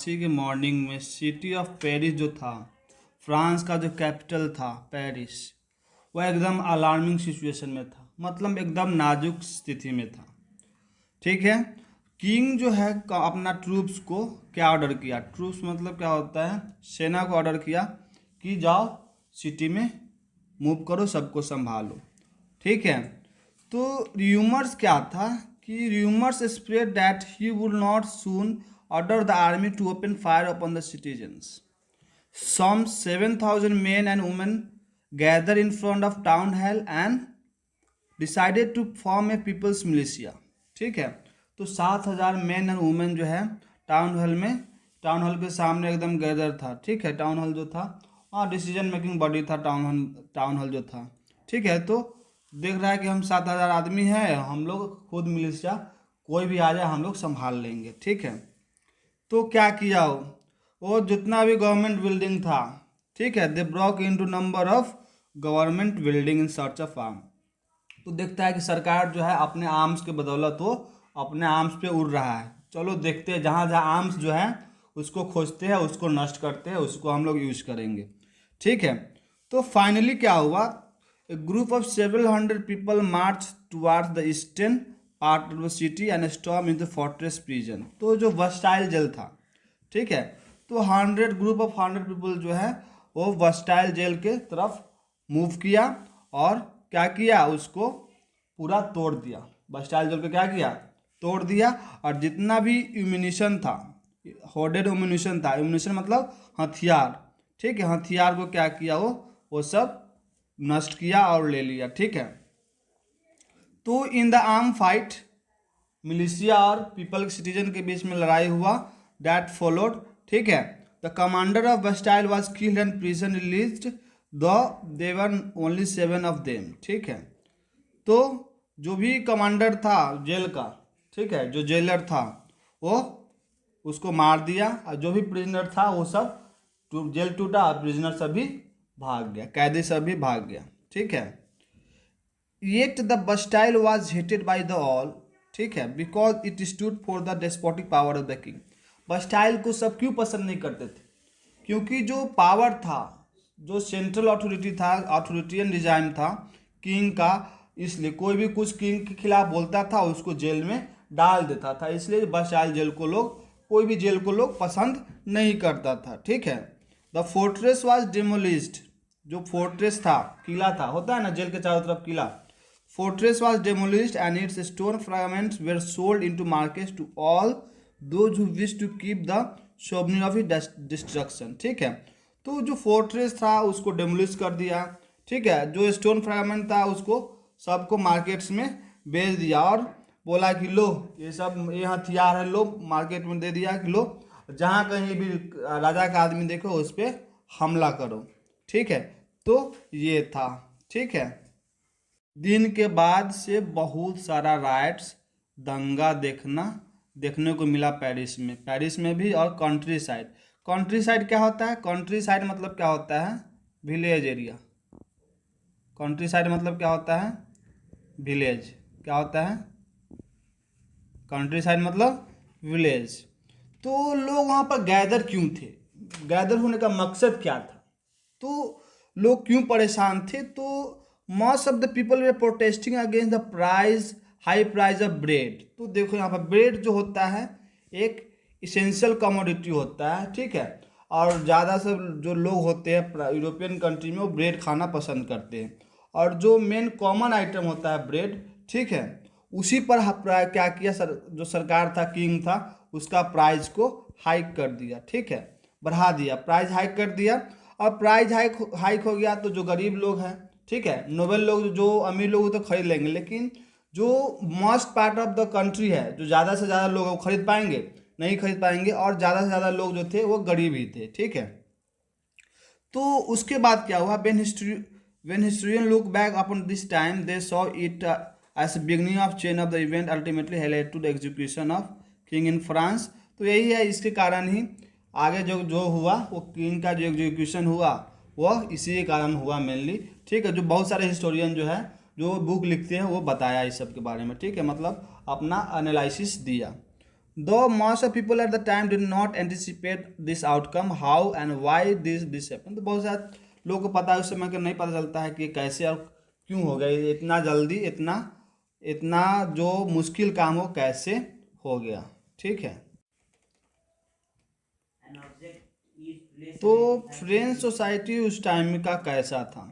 इसी के मॉर्निंग में सिटी ऑफ पेरिस जो था, फ्रांस का जो कैपिटल था पेरिस, वह एकदम अलार्मिंग सिचुएशन में था। मतलब एकदम नाजुक स्थिति में था। ठीक है। किंग जो है अपना ट्रूप्स को क्या ऑर्डर किया, ट्रूप्स मतलब क्या होता है, सेना को ऑर्डर किया कि जाओ सिटी में मूव करो, सबको संभालो। ठीक है। तो र्यूमर्स क्या था कि rumours spread that he would not soon order the army to open fire upon the citizens. Some 7,000 men and women gathered in front of town hall and decided to form a people's militia। ठीक है। तो 7,000 man and women जो है town hall के सामने एकदम gather था। ठीक है। टाउन हॉल जो था और डिसीजन मेकिंग बॉडी था टाउन हॉल जो था। ठीक है। तो देख रहा है कि हम 7,000 आदमी हैं, हम लोग खुद मिलिशिया, कोई भी आ जाए हम लोग संभाल लेंगे। ठीक है। तो क्या किया वो जितना भी गवर्नमेंट बिल्डिंग था, ठीक है, they broke into number of government building in search of arm. तो देखता है कि सरकार जो है अपने आर्म्स के बदौलत वो अपने आर्म्स पे उड़ रहा है। चलो देखते हैं, जहाँ जहाँ आर्म्स जो है उसको खोजते हैं, उसको नष्ट करते हैं, उसको हम लोग यूज करेंगे। ठीक है। तो फाइनली क्या हुआ, a group of several hundred people march towards the eastern part of the city and storm in the fortress prison. तो जो वर्सटाइल जेल था, ठीक है, तो 100 पीपल जो है वो वर्सटाइल जेल के तरफ मूव किया और क्या किया, उसको पूरा तोड़ दिया। वर्सटाइल जेल को क्या किया, तोड़ दिया। और जितना भी इम्यूनिशन था, होर्डेड इम्यूनिशन था, इम्यूनिशन मतलब हथियार, ठीक है, हथियार को क्या किया, वो सब नष्ट किया और ले लिया। ठीक है। तो in the arm fight militia और पीपल सिटीजन के बीच में लड़ाई हुआ, दैट फॉलोड। ठीक है। The commander of Bastille was killed and prison released, though they were only 7 of them. ठीक है। तो जो भी कमांडर था जेल का, ठीक है, जो जेलर था वो उसको मार दिया, और जो भी प्रिजनर था वो सब जेल टूटा और प्रिजनर सभी भाग गया, कैदी सभी भाग गया। ठीक है। Yet the Bastille was hated by the all, ठीक है, because it stood for the despotic power of the king. Bastille को सब क्यों पसंद नहीं करते थे, क्योंकि जो पावर था, जो सेंट्रल अथॉरिटी था, अथॉरिटियन डिजाइन था किंग का, इसलिए कोई भी कुछ किंग के खिलाफ बोलता था उसको जेल में डाल देता था। इसलिए बस्टाइल जेल को लोग, कोई भी जेल को लोग पसंद नहीं करता था। ठीक है। The fortress was demolished. जो फोर्ट्रेस था, किला था, होता है ना जेल के चारों तरफ किला, fortress was demolished and its stone fragments were sold into markets to all those who wish to keep the souvenir of its destruction। ठीक है। तो जो फोर्ट्रेस था उसको डेमोलिश कर दिया। ठीक है। जो स्टोन फ्रैगमेंट था उसको सबको मार्केट्स में बेच दिया और बोला कि लो ये सब, ये हथियार है, लो मार्केट में दे दिया कि लो जहाँ कहीं भी राजा का आदमी देखो उस पर हमला करो। ठीक है। तो ये था। ठीक है। दिन के बाद से बहुत सारा राइट्स, दंगा देखने को मिला पेरिस में भी, और कंट्री साइड। कंट्री साइड क्या होता है, कंट्री साइड मतलब क्या होता है, विलेज एरिया। कंट्री साइड मतलब क्या होता है, विलेज। क्या होता है, कंट्री साइड मतलब विलेज। तो लोग वहाँ पर गैदर क्यों थे, गैदर होने का मकसद क्या था, तो लोग क्यों परेशान थे, तो most of the people were protesting against the high price of bread। तो देखो यहाँ पर ब्रेड जो होता है एक इसेंशियल कमोडिटी होता है। ठीक है। और ज़्यादा से जो लोग होते हैं यूरोपियन कंट्री में वो ब्रेड खाना पसंद करते हैं, और जो मेन कॉमन आइटम होता है ब्रेड, ठीक है, उसी पर क्या किया जो सरकार था, किंग था, उसका प्राइस को हाइक कर दिया। ठीक है, बढ़ा दिया, प्राइस हाइक कर दिया। और प्राइस हाइक हो गया तो जो गरीब लोग हैं, ठीक है, नोबल लोग, जो अमीर लोग तो खरीद लेंगे, लेकिन जो most part of the country है, जो ज़्यादा से ज़्यादा लोग वो खरीद पाएंगे, नहीं खरीद पाएंगे। और ज़्यादा से ज़्यादा लोग जो थे वो गरीब ही थे। ठीक है। तो उसके बाद क्या हुआ, when historian look back upon this time they saw it as beginning of chain of the event ultimately led to the execution of king in France। तो यही है, इसके कारण ही आगे जो जो हुआ, वो किंग का जो एग्जीक्यूशन हुआ वह इसी के कारण हुआ मेनली। ठीक है। जो बहुत सारे हिस्टोरियन जो है, जो बुक लिखते हैं, वो बताया इस सब के बारे में। ठीक है। मतलब अपना एनालिसिस दिया। Though most of people at the time did not anticipate this outcome, how and why this happened. तो बहुत सारे लोगों को पता है उस समय का नहीं पता चलता है कि कैसे और क्यों हो गया ये इतना जल्दी, इतना इतना जो मुश्किल काम हो कैसे हो गया। ठीक है, तो फ्रेंच सोसाइटी उस टाइम का कैसा था?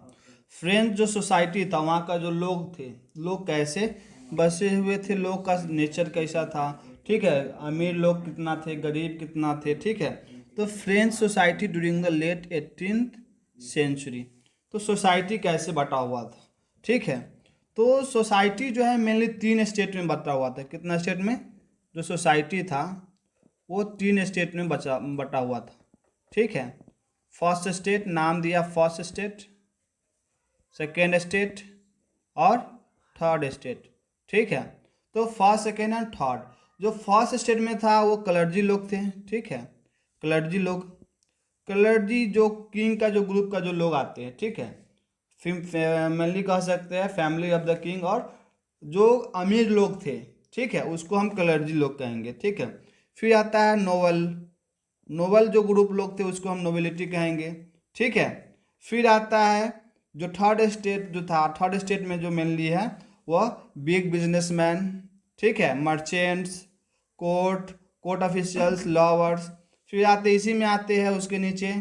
फ्रेंच जो सोसाइटी था वहाँ का जो लोग थे, लोग कैसे बसे हुए थे, लोग का नेचर कैसा था? ठीक है, अमीर लोग कितना थे, गरीब कितना थे? ठीक है, तो French society during the late 18th century, तो सोसाइटी कैसे बटा हुआ था? ठीक है, तो सोसाइटी जो है मेनली 3 स्टेट में बटा हुआ था। कितना स्टेट में? जो सोसाइटी था वो 3 स्टेट में बटा हुआ था। ठीक है, फर्स्ट स्टेट नाम दिया फर्स्ट स्टेट, सेकेंड स्टेट और थर्ड स्टेट। ठीक है, तो फर्स्ट सेकेंड एंड थर्ड, जो फर्स्ट स्टेट में था वो क्लर्जी लोग थे। ठीक है, क्लर्जी लोग, क्लर्जी जो किंग का जो ग्रुप का जो लोग आते हैं। ठीक है, फैमिली कह सकते हैं, फैमिली ऑफ द किंग, और जो अमीर लोग थे। ठीक है, उसको हम क्लर्जी लोग कहेंगे। ठीक है, फिर आता है नोबल, नोबल जो ग्रुप लोग थे उसको हम नोबिलिटी कहेंगे। ठीक है, फिर आता है जो थर्ड स्टेट जो था, थर्ड स्टेट में जो मेनली है वह बिग बिजनेसमैन। ठीक है, मर्चेंट्स, कोर्ट ऑफिशियल्स, लॉवर्स। फिर आते इसी में आते हैं उसके नीचे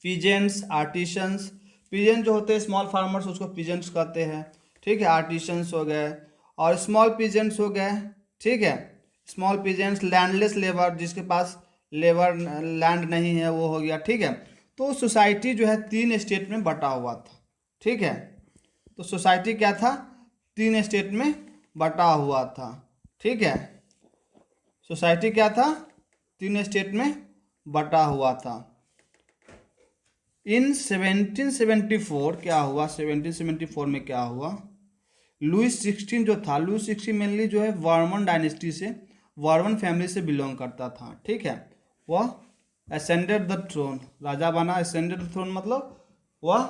पीजेंट्स, आर्टिशंस। पीजेंट जो होते हैं स्मॉल फार्मर्स, उसको पीजेंट्स कहते हैं। ठीक है, आर्टिशंस हो गए और स्मॉल पीजेंट्स हो गए। ठीक है, स्मॉल पीजेंट्स, लैंडलेस लेबर, जिसके पास लेबर लैंड नहीं है वो हो गया। ठीक है, तो सोसाइटी जो है 3 स्टेट में बटा हुआ था। ठीक है, तो सोसाइटी क्या था? 3 स्टेट में बटा हुआ था। ठीक है, सोसाइटी क्या था? 3 स्टेट में बटा हुआ था। इन 1774 क्या हुआ? 1774 में क्या हुआ? लुइस 16 जो था, लुइस 16 मेनली जो है वर्मन डायनेस्टी से, वर्मन फैमिली से बिलोंग करता था। ठीक है, वह असेंडेड द थ्रोन, राजा बना। असेंडेड द थ्रोन मतलब वह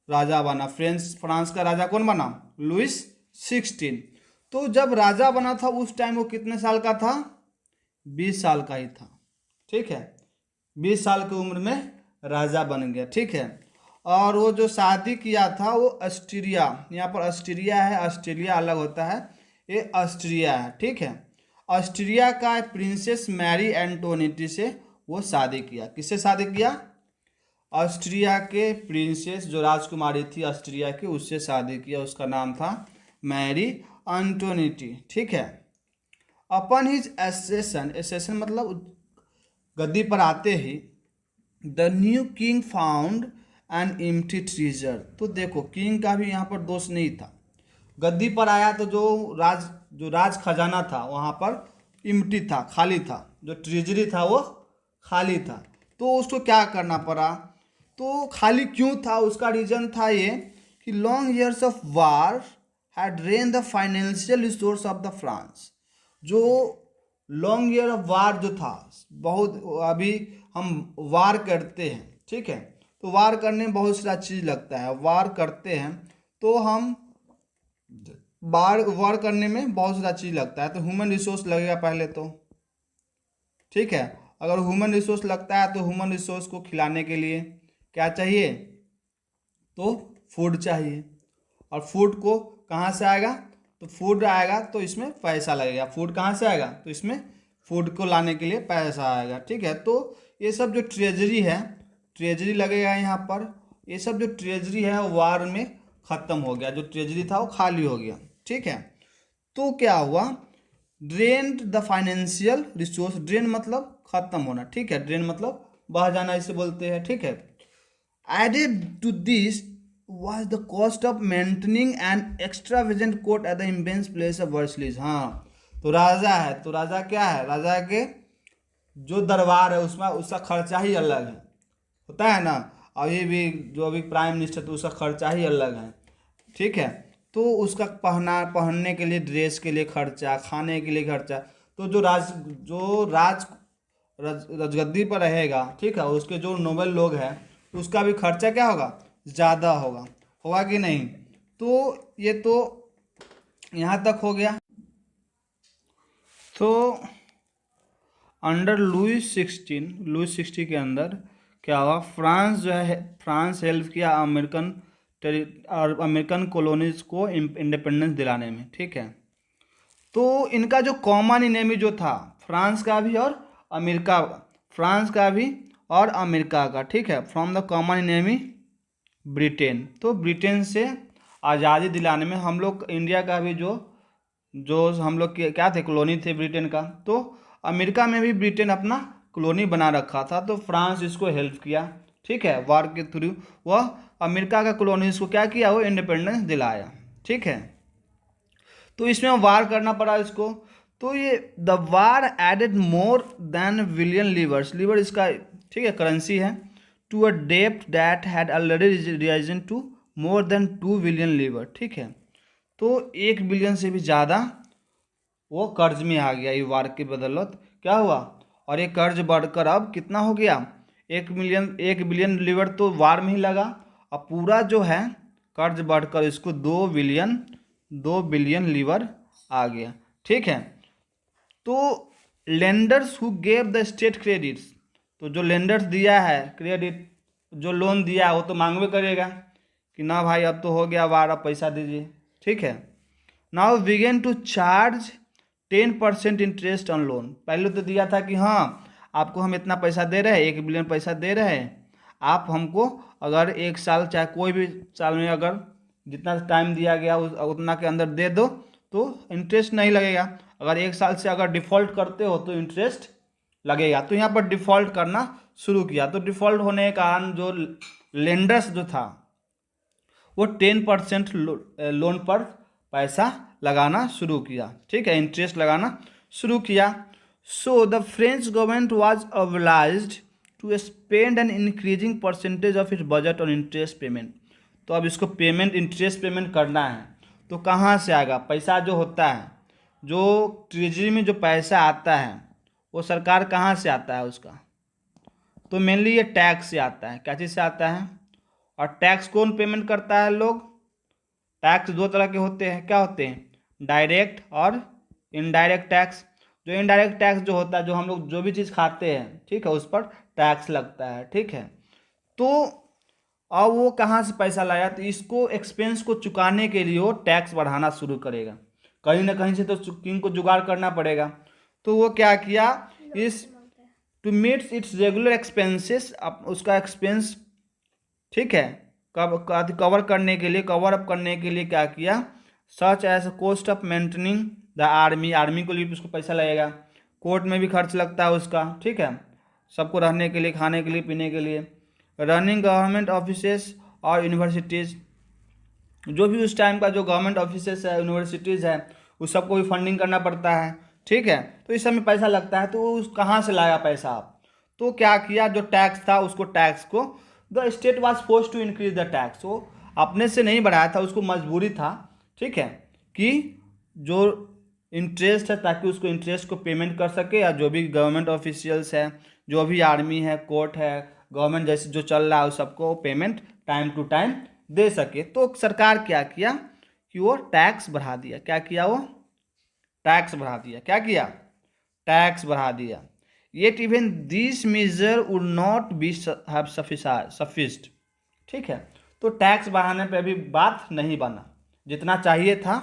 राजा बना। फ्रांस का राजा कौन बना? लुइस 16। तो जब राजा बना था उस टाइम वो कितने साल का था? 20 साल का ही था। ठीक है, 20 साल की उम्र में राजा बन गया। ठीक है, और वो जो शादी किया था वो ऑस्ट्रिया, यहाँ पर ऑस्ट्रिया है, ऑस्ट्रेलिया अलग होता है, ये ऑस्ट्रिया है। ठीक है, ऑस्ट्रिया का प्रिंसेस मैरी एंटोनिटी से वो शादी किया। किससे शादी किया? ऑस्ट्रिया के प्रिंसेस जो राजकुमारी थी ऑस्ट्रिया की, उससे शादी किया। उसका नाम था मैरी एंटोनिटी। ठीक है, अपन हिज एसेसन, एसेसन मतलब गद्दी पर आते ही the new king found an empty treasure. तो देखो किंग का भी यहाँ पर दोष नहीं था। गद्दी पर आया तो जो राज खजाना था वहाँ पर इम्प्टी था, खाली था। जो ट्रेजरी था वो खाली था, तो उसको क्या करना पड़ा? तो खाली क्यों था? उसका रीजन था ये कि long years of war had drain the financial resource of the France. जो लॉन्ग ईयर ऑफ वार जो था, बहुत अभी हम वार करते हैं। ठीक है, तो वार करने में बहुत सारा चीज़ लगता है। वार करते हैं तो हम वार करने में बहुत सारा चीज़ लगता है, तो ह्यूमन रिसोर्स लगेगा पहले तो। ठीक है, अगर ह्यूमन रिसोर्स लगता है तो ह्यूमन रिसोर्स को खिलाने के लिए क्या चाहिए? तो फूड चाहिए। और फूड को कहाँ से आएगा? तो फूड आएगा तो इसमें पैसा लगेगा। फूड कहाँ से आएगा? तो इसमें फूड को लाने के लिए पैसा आएगा। ठीक है, तो ये सब जो ट्रेजरी है, ट्रेजरी लगेगा यहाँ पर। ये सब जो ट्रेजरी है वो वार में ख़त्म हो गया, जो ट्रेजरी था वो खाली हो गया। ठीक है, तो क्या हुआ? Drained the financial resource. Drain मतलब खत्म होना। ठीक है, ड्रेन मतलब बह जाना इसे बोलते हैं। ठीक है, added to this was the cost of maintaining an extravagant court at the immense place of Versailles। हाँ, तो राजा है, तो राजा क्या है? राजा के जो दरबार है उसमें उसका खर्चा ही अलग है, होता है ना। अभी भी जो अभी प्राइम मिनिस्टर तो उसका खर्चा ही अलग है। ठीक है, तो उसका पहनने के लिए, ड्रेस के लिए खर्चा, खाने के लिए खर्चा। तो जो राजगद्दी पर रहेगा, ठीक है, उसके जो नोबल लोग हैं उसका भी खर्चा क्या होगा? ज़्यादा होगा कि नहीं? तो ये तो यहाँ तक हो गया। तो अंडर लुईस 16 के अंदर क्या हुआ, फ्रांस जो है, फ्रांस हेल्प किया अमेरिकन कॉलोनीज को इंडिपेंडेंस दिलाने में। ठीक है, तो इनका जो कॉमन इनेमी जो था फ्रांस का भी और अमेरिका, फ्रांस का भी और अमेरिका का, ठीक है, from the common enemy Britain. तो ब्रिटेन से आज़ादी दिलाने में हम लोग, इंडिया का भी जो जो हम लोग के क्या थे, कॉलोनी थे ब्रिटेन का, तो अमेरिका में भी ब्रिटेन अपना कॉलोनी बना रखा था, तो फ्रांस इसको हेल्प किया। ठीक है, वार के थ्रू वह अमेरिका का कॉलोनीज को क्या किया, वो इंडिपेंडेंस दिलाया। ठीक है, तो इसमें वार करना पड़ा इसको। तो ये the war added more than billion livres इसका, ठीक है, करेंसी है, टू अ डेप्ट that had already risen to more than 2 billion livres. ठीक है, तो 1 बिलियन से भी ज़्यादा वो कर्ज में आ गया ये वार की बदौलत। क्या हुआ, और ये कर्ज बढ़कर अब कितना हो गया, 1 बिलियन लीवर तो वार में ही लगा, अब पूरा जो है कर्ज बढ़कर इसको 2 बिलियन लीवर आ गया। ठीक है, तो lenders who gave the state credits, तो जो लेंडर्स दिया है क्रेडिट, जो लोन दिया है वो तो मांगवे करेगा कि ना भाई अब तो हो गया वार, अब पैसा दीजिए। ठीक है, now began to charge 10% interest on loan. पहले तो दिया था कि हाँ आपको हम इतना पैसा दे रहे हैं, 1 बिलियन पैसा दे रहे हैं, आप हमको अगर 1 साल चाहे कोई भी साल में अगर जितना टाइम दिया गया उतना के अंदर दे दो तो इंटरेस्ट नहीं लगेगा, अगर 1 साल से अगर डिफ़ॉल्ट करते हो तो इंटरेस्ट लगेगा। तो यहाँ पर डिफ़ॉल्ट करना शुरू किया, तो डिफ़ॉल्ट होने के कारण जो लेंडर्स जो था वो 10% लोन पर पैसा लगाना शुरू किया। ठीक है, इंटरेस्ट लगाना शुरू किया। So the French government was obliged to spend an increasing percentage of its budget on interest payment. तो अब इसको पेमेंट, इंटरेस्ट पेमेंट करना है, तो कहाँ से आएगा पैसा, जो होता है, जो ट्रेजरी में जो पैसा आता है वो सरकार कहाँ से आता है उसका, तो मेनली ये टैक्स से आता है। क्या चीज़ से आता है, और टैक्स कौन पेमेंट करता है, लोग। टैक्स 2 तरह के होते हैं, क्या होते हैं, डायरेक्ट और इनडायरेक्ट टैक्स। जो इनडायरेक्ट टैक्स जो होता है, जो हम लोग जो भी चीज़ खाते हैं, ठीक है, उस पर टैक्स लगता है। ठीक है, तो अब वो कहाँ से पैसा लाया, तो इसको एक्सपेंस को चुकाने के लिए वो टैक्स बढ़ाना शुरू करेगा, कहीं ना कहीं से तो किंग को जुगाड़ करना पड़ेगा। तो वो क्या किया, इस to meet its regular expenses, उसका एक्सपेंस, ठीक है, कवर करने के लिए, कवर अप करने के लिए क्या किया, such as cost of maintaining the army, army को लिए उसको पैसा लगेगा, कोर्ट में भी खर्च लगता है उसका। ठीक है, सबको रहने के लिए, खाने के लिए, पीने के लिए, रनिंग गवर्नमेंट ऑफिसेस और यूनिवर्सिटीज़, जो भी उस टाइम का जो गवर्नमेंट ऑफिसेस है, यूनिवर्सिटीज़ है, उस सबको भी फंडिंग करना पड़ता है। ठीक है, तो इस सब में पैसा लगता है, तो उस कहाँ से लाया पैसा आप, तो क्या किया, जो टैक्स था उसको, टैक्स को the state was forced to increase the tax, वो अपने से नहीं बढ़ाया था, उसको मजबूरी था। ठीक है, कि जो इंटरेस्ट है, ताकि उसको इंटरेस्ट को पेमेंट कर सके, या जो भी गवर्नमेंट ऑफिशियल्स है, जो भी आर्मी है, कोर्ट है, गवर्नमेंट जैसे जो चल रहा है उस सबको पेमेंट टाइम टू टाइम दे सके। तो सरकार क्या किया कि वो टैक्स बढ़ा दिया। क्या किया, वो टैक्स बढ़ा दिया। क्या किया, टैक्स बढ़ा दिया। Yet even this major would not be have sufficed. ठीक है, तो टैक्स बढ़ाने पे अभी बात नहीं बना, जितना चाहिए था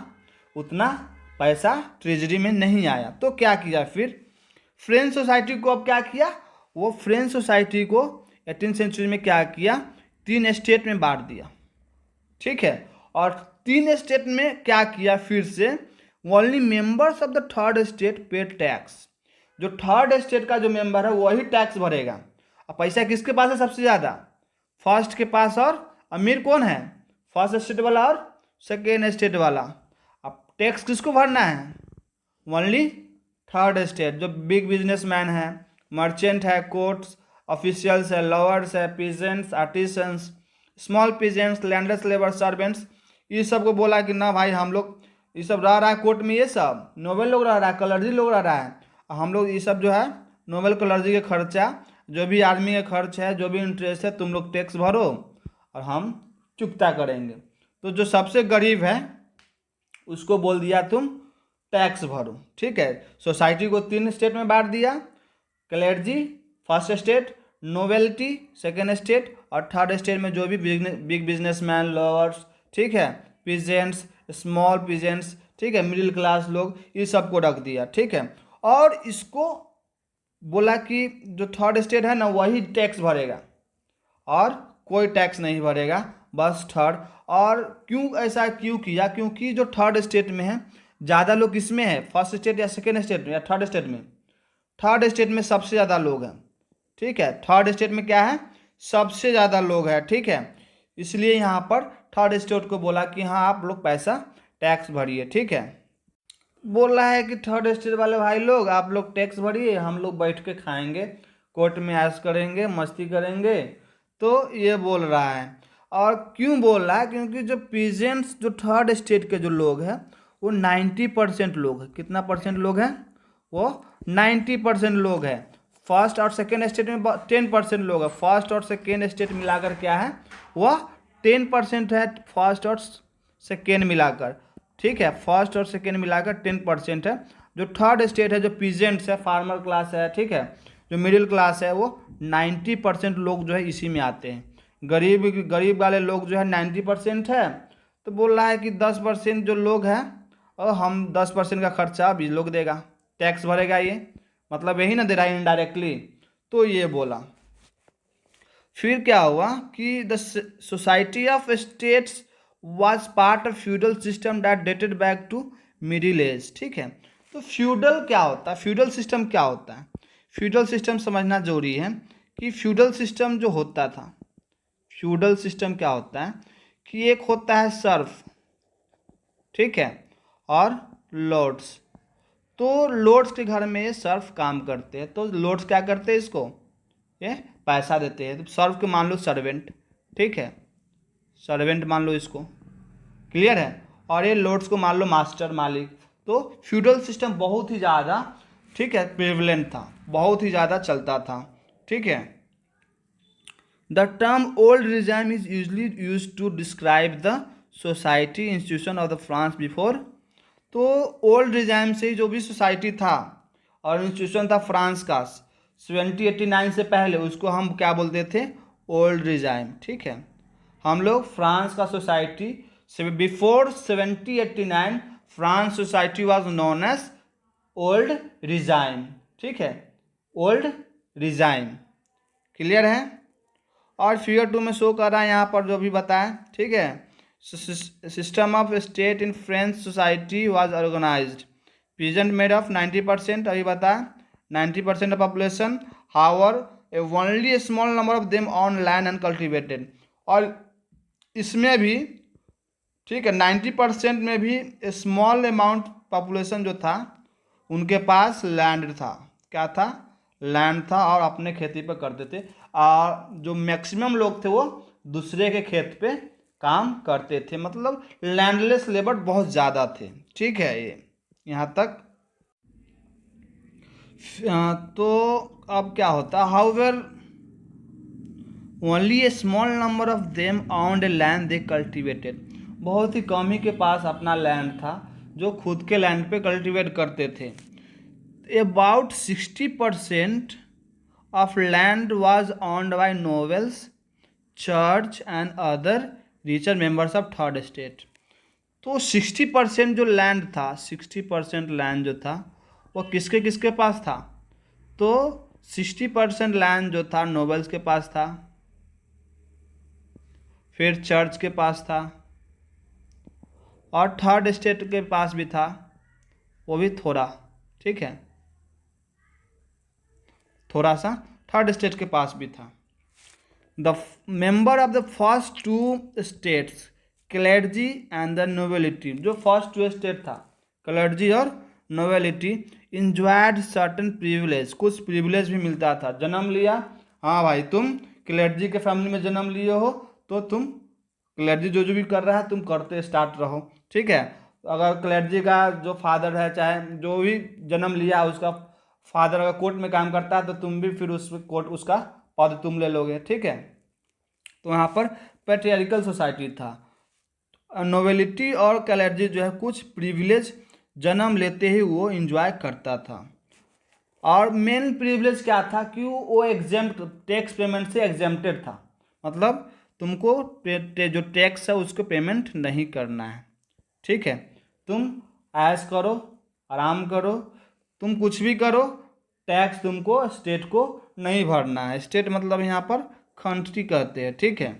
उतना पैसा ट्रेजरी में नहीं आया। तो क्या किया फिर फ्रेंच सोसाइटी को, अब क्या किया, वो फ्रेंच सोसाइटी को 18वीं सेंचुरी में क्या किया, 3 स्टेट में बांट दिया। ठीक है, और 3 स्टेट में क्या किया, फिर से only members of the third state paid tax. जो थर्ड स्टेट का जो मेंबर है वही टैक्स भरेगा। अब पैसा किसके पास है सबसे ज़्यादा, फर्स्ट के पास, और अमीर कौन है, फर्स्ट स्टेट वाला और सेकेंड स्टेट वाला। अब टैक्स किसको भरना है, ओनली थर्ड स्टेट, जो बिग बिजनेसमैन है, मर्चेंट है, कोर्ट्स ऑफिशियल्स है, लॉयर्स है, peasants, artisans, small peasants, landers, labour, servants, ये सब को बोला कि ना भाई हम लोग ये सब रह रहा है कोर्ट में, ये सब नोबेल लोग रह रहा है, कलर्जी लोग रह रहा है, हम लोग ये सब जो है नोबेल कलर्जी के खर्चा, जो भी आर्मी का खर्च है, जो भी इंटरेस्ट है, तुम लोग टैक्स भरो और हम चुकता करेंगे। तो जो सबसे गरीब है उसको बोल दिया तुम टैक्स भरो। ठीक है, सोसाइटी को 3 स्टेट में बांट दिया, clergy first state, nobility second state, और थर्ड स्टेट में जो भी बिग बिजनेसमैन, लॉर्ड्स, ठीक है, पीजेंट्स, स्मॉल पीजेंट्स, ठीक है, मिडिल क्लास लोग, ये सबको रख दिया, ठीक है। और इसको बोला कि जो थर्ड स्टेट है ना वही टैक्स भरेगा और कोई टैक्स नहीं भरेगा, बस थर्ड। और क्यों ऐसा क्यों किया? क्योंकि जो थर्ड स्टेट में है ज़्यादा लोग किसमें है, फर्स्ट स्टेट या सेकेंड स्टेट में या थर्ड स्टेट में? थर्ड स्टेट में सबसे ज़्यादा लोग हैं, ठीक है। थर्ड स्टेट में क्या है, सबसे ज़्यादा लोग हैं, ठीक है। इसलिए यहाँ पर थर्ड स्टेट को बोला कि हाँ आप लोग पैसा टैक्स भरिए, ठीक है। बोल रहा है कि थर्ड स्टेट वाले भाई लोग आप लोग टैक्स भरिए, हम लोग बैठ के खाएंगे, कोर्ट में ऐश करेंगे, मस्ती करेंगे, तो ये बोल रहा है। और क्यों बोल रहा है? क्योंकि जो पीजेंट्स जो थर्ड स्टेट के जो लोग हैं वो 90% लोग हैं। कितना परसेंट लोग हैं? वो 90% लोग हैं। फर्स्ट और सेकेंड स्टेट में 10% लोग हैं। फर्स्ट और सेकेंड स्टेट मिलाकर क्या है, वह 10% है, फर्स्ट और सेकेंड मिलाकर, ठीक है। फर्स्ट और सेकेंड मिलाकर 10% है। जो थर्ड स्टेट है, जो पीजेंट्स है, फार्मर क्लास है, ठीक है, जो मिडिल क्लास है, वो 90% लोग जो है इसी में आते हैं। गरीब वाले लोग जो है 90% है। तो बोल रहा है कि 10% जो लोग हैं और हम 10% का खर्चा भी लोग देगा, टैक्स भरेगा, ये मतलब यही ना दे रहा है इनडायरेक्टली। तो ये बोला। फिर क्या हुआ कि the society of estates was part of feudal system that dated back to middle age, ठीक है। तो फ्यूडल क्या होता है, फ्यूडल सिस्टम क्या होता है? फ्यूडल सिस्टम समझना जरूरी है कि फ्यूडल सिस्टम जो होता था, फ्यूडल सिस्टम क्या होता है कि एक होता है सर्फ, ठीक है, और लॉर्ड्स। तो लॉर्ड्स के घर में ये सर्फ काम करते हैं। तो लॉर्ड्स क्या करते हैं, इसको ये पैसा देते हैं। तो सर्फ के मान लो सर्वेंट, ठीक है, सर्वेंट मान लो इसको, क्लियर है। और ये लॉर्ड्स को मान लो मास्टर, मालिक। तो फ्यूडल सिस्टम बहुत ही ज़्यादा, ठीक है, प्रेवलेंट था, बहुत ही ज़्यादा चलता था, ठीक है। The term old regime is usually use to describe the society institution of the France before. तो ओल्ड रिजाइम से जो भी सोसाइटी था और इंस्टीट्यूशन था फ्रांस का 1789 से पहले, उसको हम क्या बोलते थे, ओल्ड रिजाइम, ठीक है। हम लोग फ्रांस का society before 1789 France society was known as old regime, ठीक है, ओल्ड रिजाइम, क्लियर है। और फिगर 2 में शो कर रहा है यहाँ पर जो भी बताया, ठीक है। System of estate in French society was organised, peasant made of 90%, अभी बताया 90% of population, however only small number of them on land and cultivated. और इसमें भी, ठीक है, 90% में भी स्मॉल अमाउंट पॉपुलेशन जो था उनके पास लैंड था, क्या था, लैंड था, और अपने खेती पे करते थे। और जो मैक्सिमम लोग थे वो दूसरे के खेत पे काम करते थे, मतलब लैंडलेस लेबर बहुत ज़्यादा थे, ठीक है। ये यहाँ तक। तो अब क्या होता, however only A small number of them on a land they cultivated, बहुत ही कम ही के पास अपना लैंड था जो खुद के लैंड पे कल्टिवेट करते थे। About 60% of land was owned by nobles, church and other richer members of third estate. तो 60% जो लैंड था, 60% लैंड जो था वो किसके किसके पास था? तो 60% लैंड जो था नोबल्स के पास था, फिर चर्च के पास था, और थर्ड स्टेट के पास भी था, वो भी थोड़ा, ठीक है, थोड़ा सा थर्ड स्टेट के पास भी था। The member of the first 2 states clergy and the nobility, जो फर्स्ट 2 स्टेट था क्लेर्जी और नोबेलिटी, इंजॉयड सर्टन प्रिविलेज, कुछ प्रिविलेज भी मिलता था। जन्म लिया, हाँ भाई तुम क्लेर्जी के फैमिली में जन्म लिए हो तो तुम क्लेर्जी जो भी कर रहा है तुम करते स्टार्ट रहो, ठीक है। अगर क्लेर्जी का जो फादर है, चाहे जो भी जन्म लिया उसका फादर अगर कोर्ट में काम करता है तो तुम भी फिर उस कोर्ट उसका पद तुम ले लोगे, ठीक है। तो यहाँ पर पैट्रियार्कल सोसाइटी था। नोबेलिटी और क्लेर्जी जो है कुछ प्रिविलेज जन्म लेते ही वो इंजॉय करता था। और मेन प्रिविलेज क्या था कि वो एग्जेम्प्ट टैक्स पेमेंट से एग्जेम्प्टेड था, मतलब तुमको जो टैक्स है उसको पेमेंट नहीं करना है। ठीक है, तुम ऐश करो, आराम करो, तुम कुछ भी करो, टैक्स तुमको स्टेट को नहीं भरना है। स्टेट मतलब यहाँ पर कंट्री कहते हैं। ठीक है,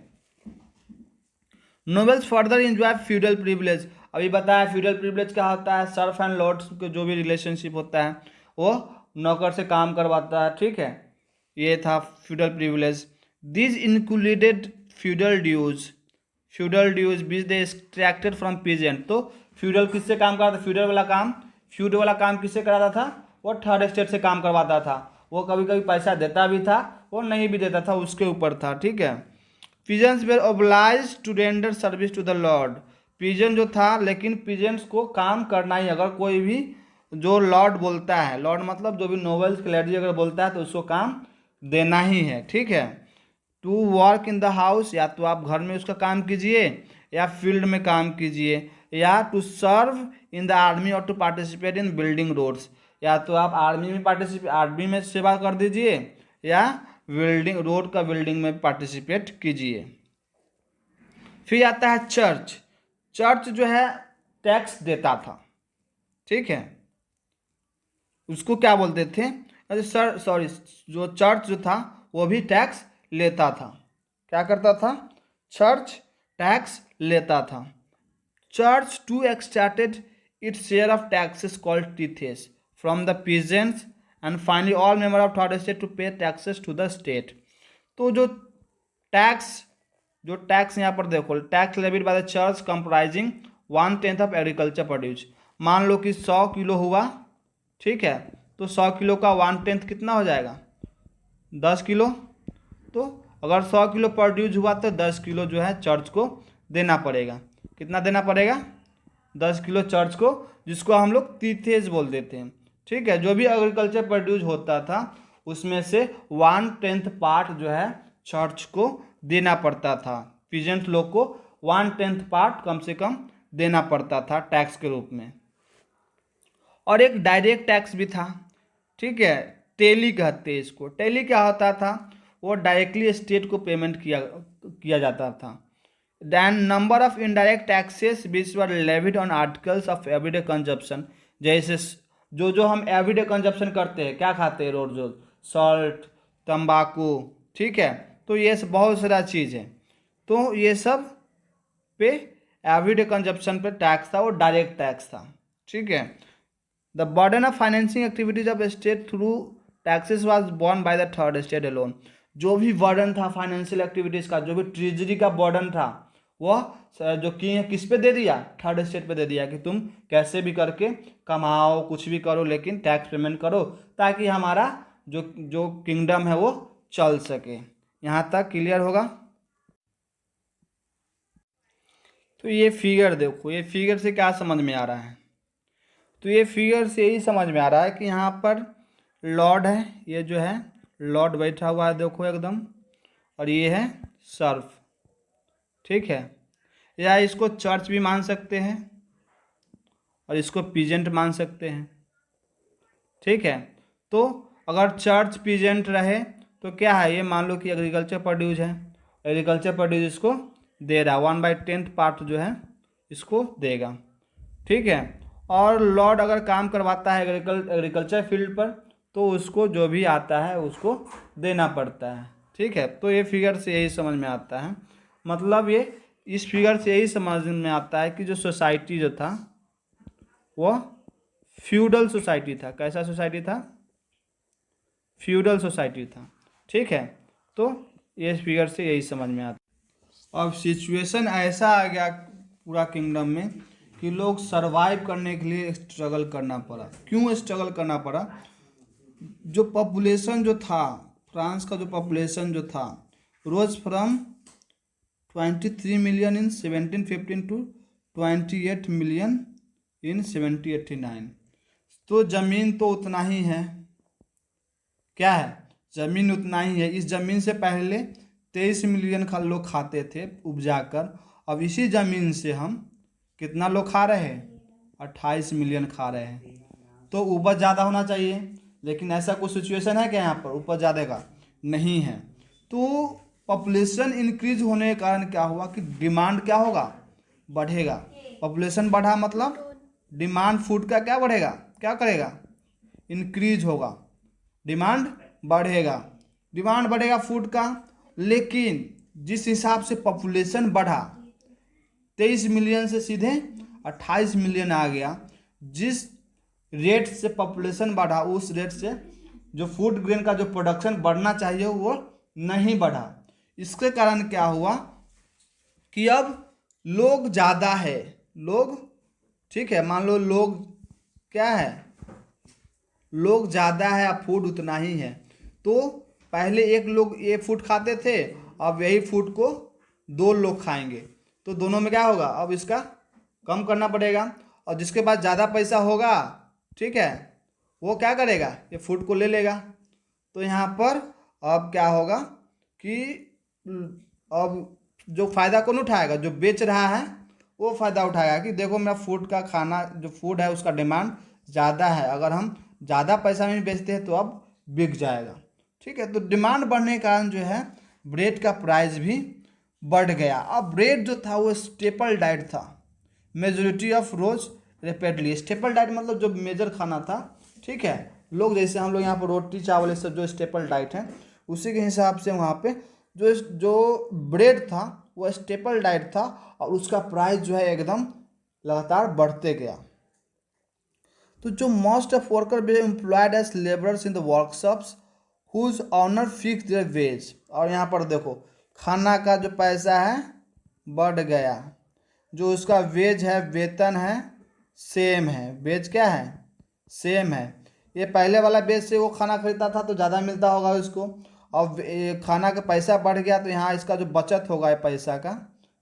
nobles further enjoy feudal privilege. अभी बताया फ्यूडल प्रिविलेज क्या होता है, सर्फ एंड लॉर्ड्स के जो भी रिलेशनशिप होता है वो नौकर से काम करवाता है। ठीक है, ये था feudal privilege. This included feudal dues, feudal dues which they extracted from peasant. तो फ्यूडल किससे काम कराता था, फ्यूडल वाला काम किससे कराता था, वो थर्ड स्टेट से काम करवाता था। वो कभी कभी पैसा देता भी था, वो नहीं भी देता था, उसके ऊपर था। ठीक है, peasants were oblige to render service to the lord. Peasant जो था, लेकिन पिजन्स को काम करना ही, अगर कोई भी जो लॉर्ड बोलता है, लॉर्ड मतलब जो भी नोबल्स क्लैडी अगर बोलता है तो उसको काम देना ही है। ठीक है, to work in the house, या तो आप घर में उसका काम कीजिए या फील्ड में काम कीजिए, या to serve in the army और to participate in building roads, या तो आप आर्मी में सेवा कर दीजिए या रोड का बिल्डिंग में पार्टिसिपेट कीजिए। फिर आता है चर्च। चर्च जो है टैक्स देता था। ठीक है, उसको क्या बोलते थे, अरे सर सॉरी, जो चर्च जो था वो भी टैक्स लेता था। क्या करता था, चर्च टैक्स लेता था। Church to extracted its share of taxes called tithes from the peasants and finally all member of third state to pay taxes to the state. तो जो टैक्स यहाँ पर देखो, tax levied by the church comprising 1/10 of agriculture produce. मान लो कि 100 kilo हुआ, ठीक है, तो 100 किलो का 1/10 कितना हो जाएगा, 10 किलो। तो अगर 100 किलो प्रोड्यूस हुआ तो 10 किलो जो है चर्च को देना पड़ेगा। कितना देना पड़ेगा, 10 किलो चर्च को, जिसको हम लोग तीथेज बोल देते हैं। ठीक है, जो भी एग्रीकल्चर प्रोड्यूस होता था उसमें से 1/10 पार्ट जो है चर्च को देना पड़ता था। पीजेंट लोग को 1/10 पार्ट कम से कम देना पड़ता था टैक्स के रूप में। और एक डायरेक्ट टैक्स भी था। ठीक है, टेली कहते हैं इसको। टेली क्या होता था, वो डायरेक्टली स्टेट को पेमेंट किया जाता था। Then number of indirect taxes which were levied on articles of everyday consumption. जैसे जो हम एवरीडे कंजप्शन करते हैं, क्या खाते हैं रोज रोज, सॉल्ट, तंबाकू, ठीक है, तो ये बहुत सारा चीज़ है, तो ये सब पे एवरीडे कंजप्शन पे टैक्स था, वो डायरेक्ट टैक्स था। ठीक है, the burden of financing activities of state through taxes was born by the third state alone. जो भी बर्डन था फाइनेंशियल एक्टिविटीज़ का, जो भी ट्रेजरी का बर्डन था, वह जो किस पे दे दिया, थर्ड स्टेट पे दे दिया कि तुम कैसे भी करके कमाओ, कुछ भी करो, लेकिन टैक्स पेमेंट करो, ताकि हमारा जो किंगडम है वो चल सके। यहाँ तक क्लियर होगा। तो ये फिगर देखो, ये फिगर से क्या समझ में आ रहा है, तो ये फिगर से यही समझ में आ रहा है कि यहाँ पर लॉर्ड है, ये जो है लॉर्ड बैठा हुआ है देखो एकदम, और ये है सर्फ। ठीक है, या इसको चर्च भी मान सकते हैं और इसको पीजेंट मान सकते हैं। ठीक है, तो अगर चर्च पीजेंट रहे तो क्या है, ये मान लो कि एग्रीकल्चर प्रोड्यूस है, एग्रीकल्चर प्रोड्यूस इसको दे रहा है, 1/10 पार्ट जो है इसको देगा। ठीक है, और लॉर्ड अगर काम करवाता है एग्रीकल्चर फील्ड पर तो उसको जो भी आता है उसको देना पड़ता है। ठीक है, तो ये फिगर से यही समझ में आता है, मतलब ये इस फिगर से यही समझ में आता है कि जो सोसाइटी जो था वो फ्यूडल सोसाइटी था। कैसा सोसाइटी था, फ्यूडल सोसाइटी था। ठीक है, तो ये फिगर से यही समझ में आता है। अब सिचुएशन ऐसा आ गया पूरा किंगडम में कि लोग सरवाइव करने के लिए स्ट्रगल करना पड़ा। क्यों स्ट्रगल करना पड़ा, जो पॉपुलेशन जो था, फ्रांस का जो पॉपुलेशन जो था, rose from 23 million in 1715 to 28 million in 1789। तो ज़मीन तो उतना ही है, क्या है, ज़मीन उतना ही है। इस ज़मीन से पहले 23 मिलियन लोग खाते थे उपजाकर, अब इसी ज़मीन से हम कितना लोग खा रहे हैं, 28 मिलियन खा रहे हैं। तो उपज ज़्यादा होना चाहिए, लेकिन ऐसा कुछ सिचुएशन है क्या यहाँ पर ऊपर ज़्यादा का? नहीं है। तो पॉपुलेशन इंक्रीज होने के कारण क्या हुआ कि डिमांड क्या होगा? बढ़ेगा। पॉपुलेशन बढ़ा मतलब डिमांड फूड का क्या बढ़ेगा? क्या करेगा? इंक्रीज होगा। डिमांड बढ़ेगा। डिमांड बढ़ेगा फूड का। लेकिन जिस हिसाब से पॉपुलेशन बढ़ा 23 मिलियन से सीधे 28 मिलियन आ गया, जिस रेट से पॉपुलेशन बढ़ा उस रेट से जो फूड ग्रेन का जो प्रोडक्शन बढ़ना चाहिए वो नहीं बढ़ा। इसके कारण क्या हुआ कि अब लोग ज़्यादा है। लोग, ठीक है, मान लो लोग क्या है, लोग ज़्यादा है, अब फूड उतना ही है। तो पहले एक लोग ये फूड खाते थे, अब यही फूड को 2 लोग खाएंगे, तो दोनों में क्या होगा? अब इसका कम करना पड़ेगा। और जिसके पास ज़्यादा पैसा होगा, ठीक है, वो क्या करेगा? ये फूड को ले लेगा। तो यहाँ पर अब क्या होगा कि अब जो फ़ायदा कौन उठाएगा? जो बेच रहा है वो फ़ायदा उठाएगा कि देखो मेरा फूड का खाना जो फूड है उसका डिमांड ज़्यादा है, अगर हम ज़्यादा पैसा में बेचते हैं तो अब बिक जाएगा। ठीक है, तो डिमांड बढ़ने के कारण जो है ब्रेड का प्राइस भी बढ़ गया। अब ब्रेड जो था वो स्टेपल डाइट था, majority of rose rapidly. Staple diet मतलब जो मेजर खाना था, ठीक है, लोग जैसे हम लोग यहाँ पर रोटी चावल ये सब जो स्टेपल डाइट है उसी के हिसाब से वहाँ पे जो ब्रेड था वो स्टेपल डाइट था, और उसका प्राइस जो है एकदम लगातार बढ़ते गया। तो जो most of worker be employed as labourers in the workshops whose owner fix their wage. और यहाँ पर देखो खाना का जो पैसा है बढ़ गया, जो उसका वेज है, वेतन है, सेम है। वेज क्या है? सेम है। ये पहले वाला वेज से वो खाना खरीदता था तो ज़्यादा मिलता होगा उसको। अब खाना का पैसा बढ़ गया तो यहाँ इसका जो बचत होगा ये पैसा का,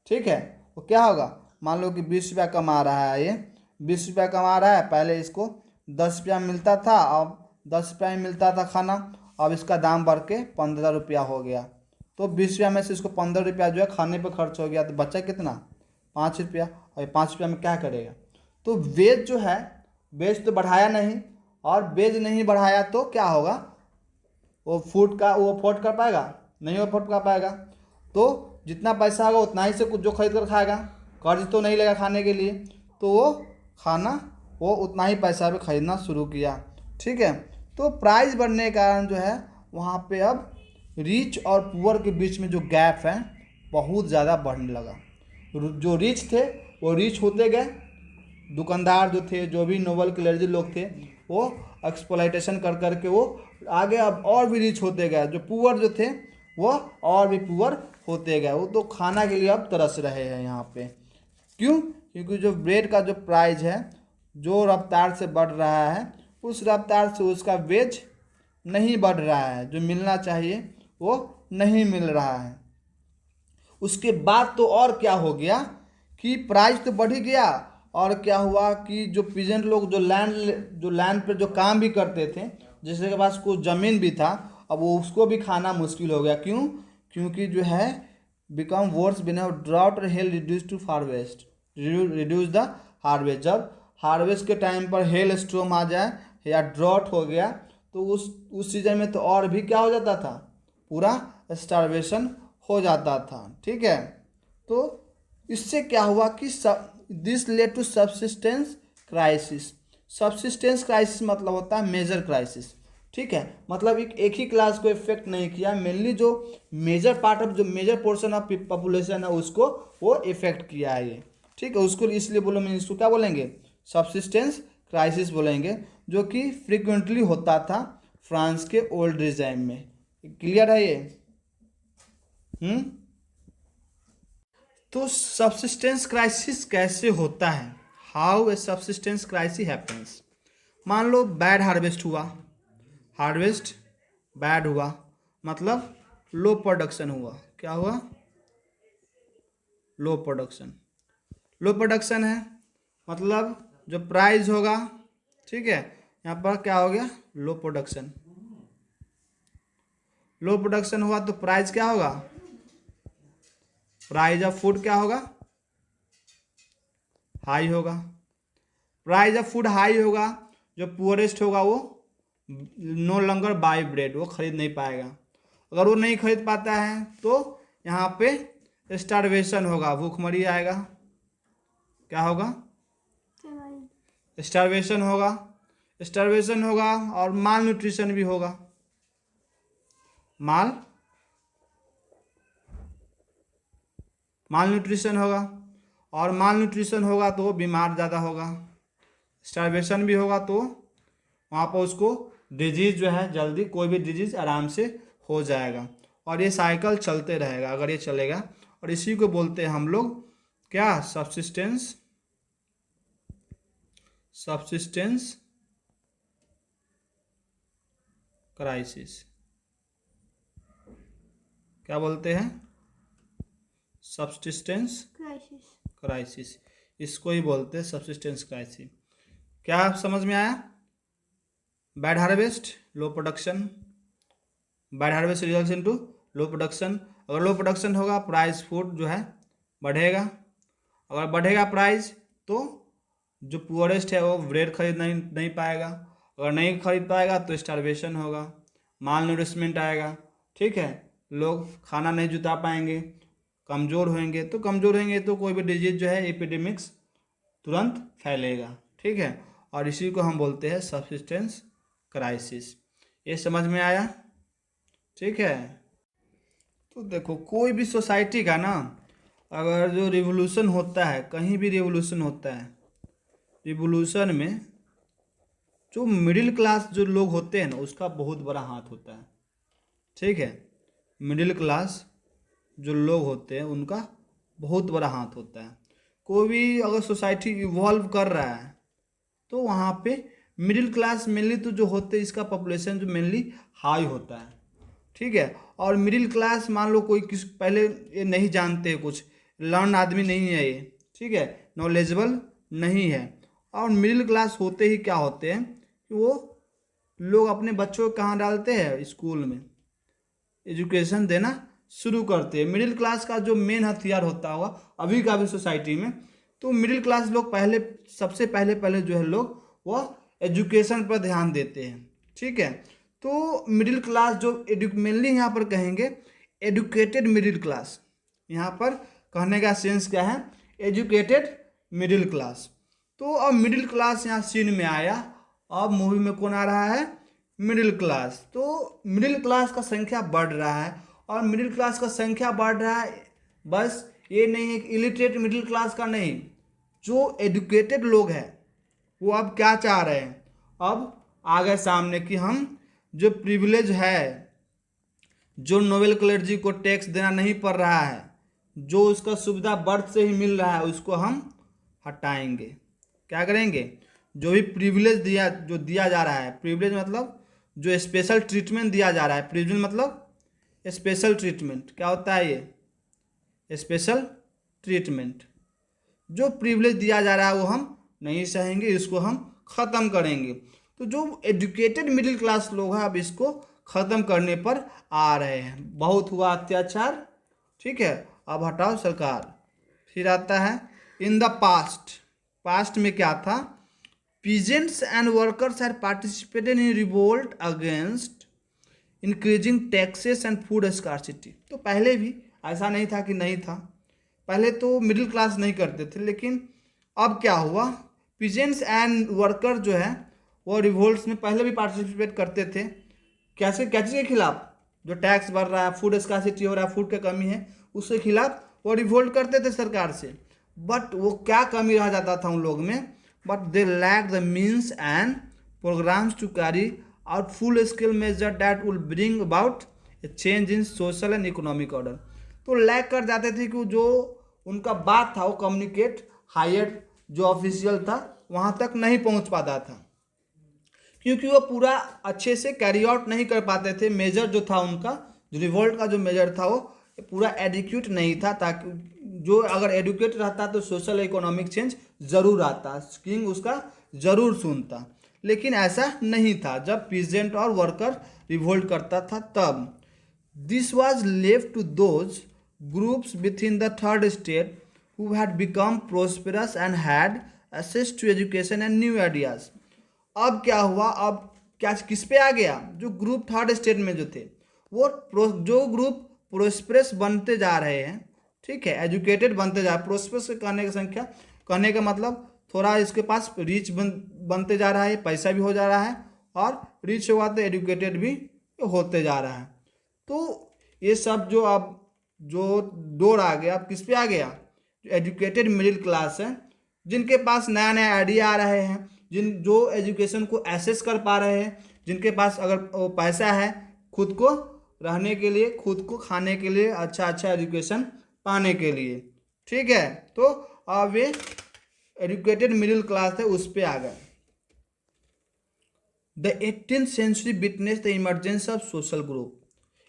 ठीक है, वो क्या होगा? मान लो कि 20 रुपया कमा रहा है, ये 20 रुपया कमा रहा है, पहले इसको 10 रुपया मिलता था, अब 10 रुपया ही मिलता था खाना, अब इसका दाम बढ़ के 15 रुपया हो गया। तो 20 रुपया में से इसको 15 रुपया जो है खाने पे खर्च हो गया, तो बचा कितना? 5 रुपया। और ये 5 रुपया में क्या करेगा? तो वेज जो है, वेज तो बढ़ाया नहीं, और वेज नहीं बढ़ाया तो क्या होगा? वो फूड का वो अफोर्ड कर पाएगा? नहीं अफोर्ड कर पाएगा। तो जितना पैसा होगा उतना ही से कुछ जो खरीद कर खाएगा, कर्ज तो नहीं लेगा खाने के लिए, तो वो खाना वो उतना ही पैसा पे खरीदना शुरू किया। ठीक है, तो प्राइस बढ़ने के कारण जो है वहाँ पे अब रिच और पुअर के बीच में जो गैप है बहुत ज़्यादा बढ़ने लगा। जो रिच थे वो रिच होते गए, दुकानदार जो थे, जो भी नोबल क्लर्जी लोग थे, वो एक्सप्लॉइटेशन कर करके वो आगे अब और भी रिच होते गए। जो पुअर जो थे वो और भी पुअर होते गए, वो तो खाना के लिए अब तरस रहे हैं यहाँ पे। क्यों? क्योंकि जो ब्रेड का जो प्राइस है जो रफ्तार से बढ़ रहा है उस रफ्तार से उसका वेज नहीं बढ़ रहा है, जो मिलना चाहिए वो नहीं मिल रहा है। उसके बाद तो और क्या हो गया कि प्राइस तो बढ़ ही गया, और क्या हुआ कि जो पीजेंट लोग जो लैंड पे जो काम भी करते थे, जिसके पास कुछ ज़मीन भी था, अब वो उसको भी खाना मुश्किल हो गया। क्यों? क्योंकि जो है become worse been drought hail reduce to harvest, reduce the harvest. जब हार्वेस्ट के टाइम पर हेल स्टॉर्म आ जाए या ड्रॉट हो गया तो उस सीजन में तो और भी क्या हो जाता था? पूरा स्टार्वेशन हो जाता था। ठीक है, तो इससे क्या हुआ कि this led to subsistence crisis. Subsistence crisis मतलब होता है मेजर क्राइसिस। ठीक है, मतलब एक ही क्लास को इफेक्ट नहीं किया, मेनली जो मेजर पार्ट ऑफ जो मेजर पोर्शन ऑफ पॉपुलेशन है उसको वो इफेक्ट किया है ये। ठीक है, उसको इसलिए बोलो इसको क्या बोलेंगे? सब्सिस्टेंस क्राइसिस बोलेंगे, जो कि फ्रिक्वेंटली होता था फ्रांस के ओल्ड रिजाइम में। क्लियर है ये? तो सब्सिस्टेंस क्राइसिस कैसे होता है? How a subsistence crisis happens. मान लो बैड हार्वेस्ट हुआ, हार्वेस्ट बैड हुआ मतलब लो प्रोडक्शन हुआ। क्या हुआ? लो प्रोडक्शन। लो प्रोडक्शन है मतलब जो प्राइस होगा, ठीक है, यहाँ पर क्या हो गया? लो प्रोडक्शन। लो प्रोडक्शन हुआ तो प्राइस क्या होगा? प्राइस ऑफ फूड क्या होगा? हाई होगा। प्राइस ऑफ फूड हाई होगा, जो पुअरेस्ट होगा वो नो लॉन्गर बाय ब्रेड, वो खरीद नहीं पाएगा। अगर वो नहीं खरीद पाता है तो यहाँ पे स्टारवेशन होगा, भूखमरी आएगा। क्या होगा? स्टारवेशन होगा, स्टारवेशन होगा और माल न्यूट्रिशन भी होगा। माल न्यूट्रिशन होगा, और माल न्यूट्रिशन होगा तो वो बीमार ज़्यादा होगा। स्टारवेशन भी होगा तो वहाँ पर उसको डिजीज़ जो है जल्दी, कोई भी डिजीज़ आराम से हो जाएगा, और ये साइकिल चलते रहेगा अगर ये चलेगा। और इसी को बोलते हैं हम लोग क्या? Subsistence crisis. क्या बोलते हैं? सब्सिस्टेंस क्राइसिस, इसको ही बोलते हैं सब्सिस्टेंस क्राइसिस। क्या समझ में आया? Bad harvest, low production, bad harvest results into low production. अगर लो प्रोडक्शन होगा प्राइस फूड जो है बढ़ेगा, अगर बढ़ेगा प्राइस तो जो पुअरेस्ट है वो ब्रेड खरीद नहीं पाएगा, अगर नहीं खरीद पाएगा तो स्टारवेशन होगा, माल नूरिशमेंट आएगा। ठीक है, लोग खाना नहीं जुटा पाएंगे, कमज़ोर होंगे तो कोई भी डिजीज जो है एपिडेमिक्स तुरंत फैलेगा। ठीक है, और इसी को हम बोलते हैं सब्सिस्टेंस क्राइसिस। ये समझ में आया? ठीक है, तो देखो कोई भी सोसाइटी का ना, अगर जो रिवोल्यूशन होता है, कहीं भी रिवोल्यूशन होता है, रिवोल्यूशन में जो मिडिल क्लास जो लोग होते हैं ना, उसका बहुत बड़ा हाथ होता है। ठीक है, मिडिल क्लास जो लोग होते हैं उनका बहुत बड़ा हाथ होता है। कोई भी अगर सोसाइटी इवॉल्व कर रहा है तो वहाँ पे मिडिल क्लास मेनली तो जो होते हैं, इसका पॉपुलेशन जो मेनली हाई होता है। ठीक है, और मिडिल क्लास मान लो कोई किस पहले ये नहीं जानते, कुछ लर्न आदमी नहीं है ये, ठीक है, नॉलेजेबल नहीं है। और मिडिल क्लास होते ही क्या होते हैं कि वो लोग अपने बच्चों को कहाँ डालते हैं? स्कूल में एजुकेशन देना शुरू करते हैं। मिडिल क्लास का जो मेन हथियार होता होगा अभी का भी सोसाइटी में, तो मिडिल क्लास लोग सबसे पहले जो है लोग वो एजुकेशन पर ध्यान देते हैं। ठीक है, तो मिडिल क्लास जो मेनली यहाँ पर कहेंगे एडुकेटेड मिडिल क्लास, यहाँ पर कहने का सेंस क्या है? Educated middle class. तो अब मिडिल क्लास यहाँ सीन में आया, अब मूवी में कौन आ रहा है? Middle class. तो मिडिल क्लास का संख्या बढ़ रहा है, और मिडिल क्लास का संख्या बढ़ रहा है, बस ये नहीं है कि इलिटरेट मिडिल क्लास का नहीं, जो एजुकेटेड लोग हैं वो अब क्या चाह रहे हैं? अब आ गए सामने कि हम जो प्रिविलेज है, जो नोबेल क्लर्जी को टैक्स देना नहीं पड़ रहा है, जो उसका सुविधा बर्थ से ही मिल रहा है, उसको हम हटाएंगे। क्या करेंगे? जो भी प्रिविलेज दिया जा रहा है, प्रिविलेज मतलब जो स्पेशल ट्रीटमेंट दिया जा रहा है, प्रिविलेज मतलब स्पेशल ट्रीटमेंट। क्या होता है ये? Special treatment. जो प्रिविलेज दिया जा रहा है वो हम नहीं सहेंगे, इसको हम ख़त्म करेंगे। तो जो एजुकेटेड मिडिल क्लास लोग हैं अब इसको ख़त्म करने पर आ रहे हैं। बहुत हुआ अत्याचार, ठीक है, अब हटाओ सरकार। फिर आता है इन द पास्ट में क्या था? Peasants and workers had participated in revolt against increasing taxes and food scarcity. तो पहले भी ऐसा नहीं था कि नहीं था, पहले तो मिडिल क्लास नहीं करते थे, लेकिन अब क्या हुआ? पीजेंट्स एंड वर्कर जो है वो रिवोल्ट्स में पहले भी पार्टिसिपेट करते थे। कैसे के खिलाफ? जो टैक्स बढ़ रहा है, फूड स्कार्सिटी हो रहा है, फूड की कमी है, उसके खिलाफ वो रिवोल्ट करते थे सरकार से। बट वो क्या कमी रह जाता था उन लोग में? But they lack the means and programmes to carry out full scale measure that will bring about a change in social and economic order. तो लैक कर जाते थे कि जो उनका बात था वो कम्युनिकेट हायर जो ऑफिशियल था वहाँ तक नहीं पहुँच पाता था, क्योंकि वो पूरा अच्छे से कैरी आउट नहीं कर पाते थे। मेजर जो था उनका, जो रिवोल्ट का जो मेजर था वो पूरा एडिक्यूट नहीं था, ताकि जो अगर एडुकेट रहता तो सोशल इकोनॉमिक चेंज ज़रूर आता, किंग उसका ज़रूर सुनता, लेकिन ऐसा नहीं था जब पीजेंट और वर्कर रिवोल्ट करता था तब। This was left to those groups within the third estate who had become prosperous and had access to education and new ideas. अब क्या हुआ? अब क्या किस पे आ गया, जो ग्रुप थर्ड स्टेट में जो थे वो जो ग्रुप प्रोस्पेरस बनते जा रहे हैं, ठीक है, एजुकेटेड बनते जा रहे हैं। प्रोस्पेरस कहने की संख्या, कहने का मतलब थोड़ा इसके पास रिच बनते जा रहा है, पैसा भी हो जा रहा है, और रिच होगा तो एजुकेटेड भी होते जा रहा है। तो ये सब जो अब जो दौर आ गया, अब किस पे आ गया, जो एजुकेटेड मिडिल क्लास है, जिनके पास नया नया आइडिया आ रहे हैं, जो एजुकेशन को एक्सेस कर पा रहे हैं, जिनके पास अगर पैसा है खुद को रहने के लिए, खुद को खाने के लिए, अच्छा अच्छा एजुकेशन पाने के लिए, ठीक है। तो अब ये एजुकेटेड मिडिल क्लास है, उस पर आ गए। The 18th century witness the emergence of social group.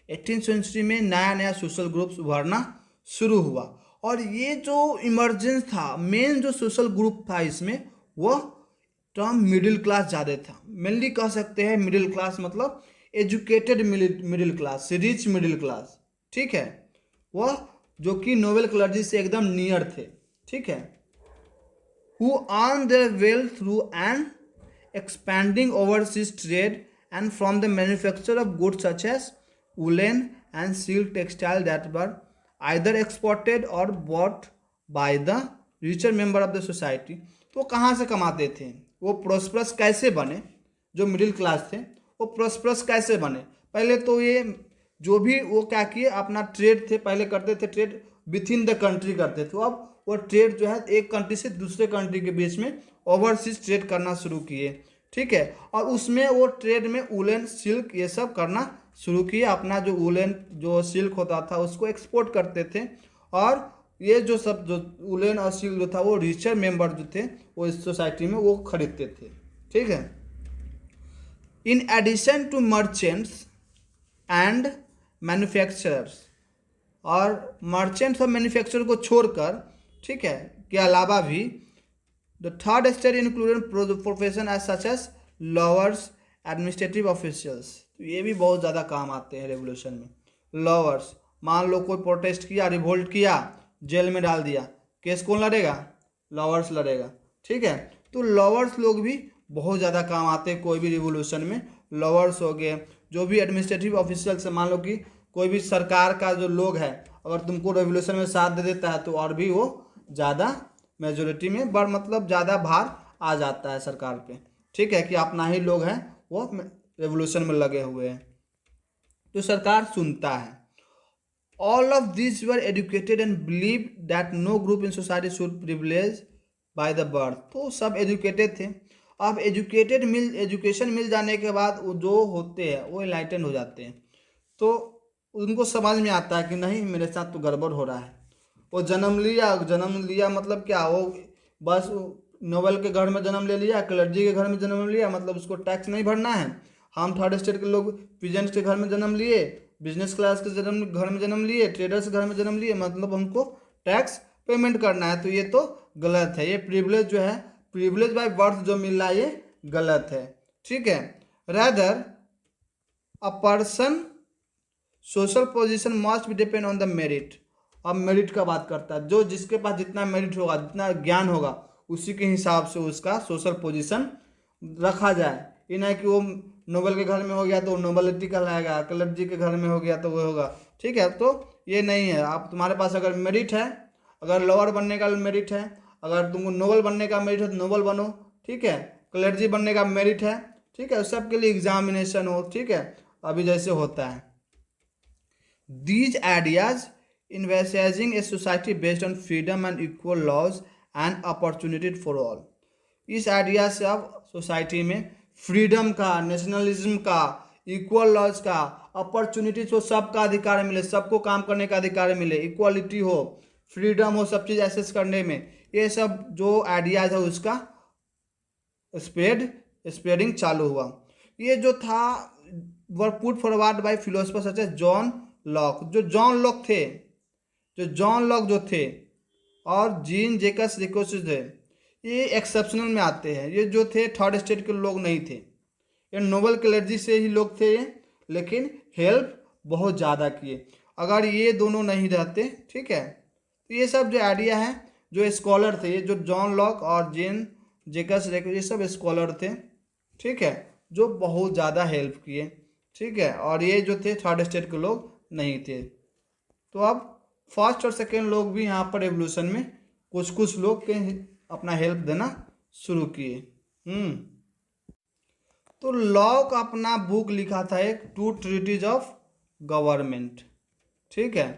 18th century में नया नया सोशल ग्रुप्स उभरना शुरू हुआ, और ये जो इमरजेंस था, मेन जो सोशल ग्रुप था इसमें, वो टर्म मिडिल क्लास ज़्यादा था। मेनली कह सकते हैं मिडिल क्लास मतलब educated middle class, rich middle class, ठीक है, वह जो कि नोबेल क्लर्जी से एकदम नियर थे, ठीक है। who earn their wealth through an expanding overseas trade and from the manufacture of goods such as woolen and silk textile that were either exported or bought by the richer member of the society। तो कहाँ से कमाते थे, वो prosperous कैसे बने, जो middle class थे वो प्रोस्परस कैसे बने। पहले तो ये जो भी वो क्या किए, अपना ट्रेड थे, पहले करते थे trade with in the country करते थे, अब वो ट्रेड जो है एक कंट्री से दूसरे कंट्री के बीच में ओवरसीज ट्रेड करना शुरू किए, ठीक है। और उसमें वो ट्रेड में वुलन सिल्क ये सब करना शुरू किए, अपना जो वुलन जो सिल्क होता था उसको एक्सपोर्ट करते थे, और ये जो सब जो वुलन और सिल्क जो था वो रिचर मेंबर जो थे वो इस सोसाइटी में वो खरीदते थे, ठीक है। In addition to merchants and manufacturers, और मर्चेंट्स और मैन्युफैक्चरर को छोड़कर, ठीक है, के अलावा भी the third state included profession as such as lawyers, administrative officials. तो ये भी बहुत ज़्यादा काम आते हैं रेवोल्यूशन में। लॉयर्स, मान लो कोई प्रोटेस्ट किया, रिवोल्ट किया, जेल में डाल दिया, केस कौन लड़ेगा, लॉयर्स लड़ेगा, ठीक है। तो लॉयर्स लोग भी बहुत ज़्यादा काम आते हैं कोई भी रिवोल्यूशन में। लॉयर्स हो गए, जो भी एडमिनिस्ट्रेटिव ऑफिशियल्स, मान लो कि कोई भी सरकार का जो लोग है अगर तुमको रेवोल्यूशन में साथ दे देता है तो और भी वो ज़्यादा मेजोरिटी में बड़ मतलब ज़्यादा भार आ जाता है सरकार पे, ठीक है, कि अपना ही लोग हैं वो रेवोल्यूशन में लगे हुए हैं, तो सरकार सुनता है। All of this were educated and believe that no group in society should privilege by the birth. तो सब एजुकेटेड थे। अब एजुकेशन मिल जाने के बाद वो जो होते हैं वो एनलाइटन हो जाते हैं, तो उनको समझ में आता है कि नहीं मेरे साथ तो गड़बड़ हो रहा है। वो जन्म लिया मतलब क्या, वो बस नोबेल के घर में जन्म ले लिया, क्लर्जी के घर में जन्म लिया, मतलब उसको टैक्स नहीं भरना है। हम थर्ड स्टेट के लोग पीजेंट्स के घर में जन्म लिए, बिजनेस क्लास के घर में जन्म लिए, ट्रेडर्स के घर में जन्म लिए, मतलब हमको टैक्स पेमेंट करना है। तो ये तो गलत है, ये प्रिविलेज जो है, प्रिविलेज बाय बर्थ जो मिल रहा है ये गलत है, ठीक है। Rather a person social position must be depend on the merit. अब मेरिट का बात करता है, जो जिसके पास जितना मेरिट होगा, जितना ज्ञान होगा, उसी के हिसाब से उसका सोशल पोजीशन रखा जाए। ये नहीं कि वो नोबेल के घर में हो गया तो नोबेलिटी कहलाएगा, क्लर्जी के घर में हो गया तो वो होगा, ठीक है। तो ये नहीं है। आप तुम्हारे पास अगर मेरिट है, अगर लॉयर बनने का मेरिट है, अगर तुमको नोबेल बनने का मेरिट है तो नोबेल बनो, ठीक है। क्लर्जी बनने का मेरिट है, ठीक है, सबके लिए एग्जामिनेशन हो, ठीक है, अभी जैसे होता है। These ideas envisaging a society based on freedom and equal laws and opportunity for all। इस आइडिया से अब सोसाइटी में फ्रीडम का, नेशनलिज्म का, इक्वल लॉज का, अपॉर्चुनिटीज हो, सबका अधिकार मिले, सबको काम करने का अधिकार मिले, इक्वालिटी हो, फ्रीडम हो, सब चीज़ एक्सेस करने में, ये सब जो आइडियाज है उसका स्प्रेडिंग चालू हुआ। ये जो था were put forward by philosopher such as John Locke. जो जॉन लॉक जो थे और जीन जेकस रिकोसिस थे, ये एक्सेप्शनल में आते हैं। ये जो थे थर्ड स्टेट के लोग नहीं थे, ये नोबेल क्लर्जी से ही लोग थे ये, लेकिन हेल्प बहुत ज़्यादा किए। अगर ये दोनों नहीं रहते, ठीक है, तो ये सब जो आइडिया है, जो स्कॉलर थे, ये जो जॉन लॉक और जीन जेकस रिकोसिस, ये सब स्कॉलर थे, ठीक है, जो बहुत ज़्यादा हेल्प किए, ठीक है। और ये जो थे थर्ड स्टेट के लोग नहीं थे। तो अब फर्स्ट और सेकेंड लोग भी यहाँ पर रेवोल्यूशन में कुछ कुछ लोग के अपना हेल्प देना शुरू किए। तो लॉक अपना बुक लिखा था एक टू ट्रीटीज ऑफ गवर्नमेंट, ठीक है।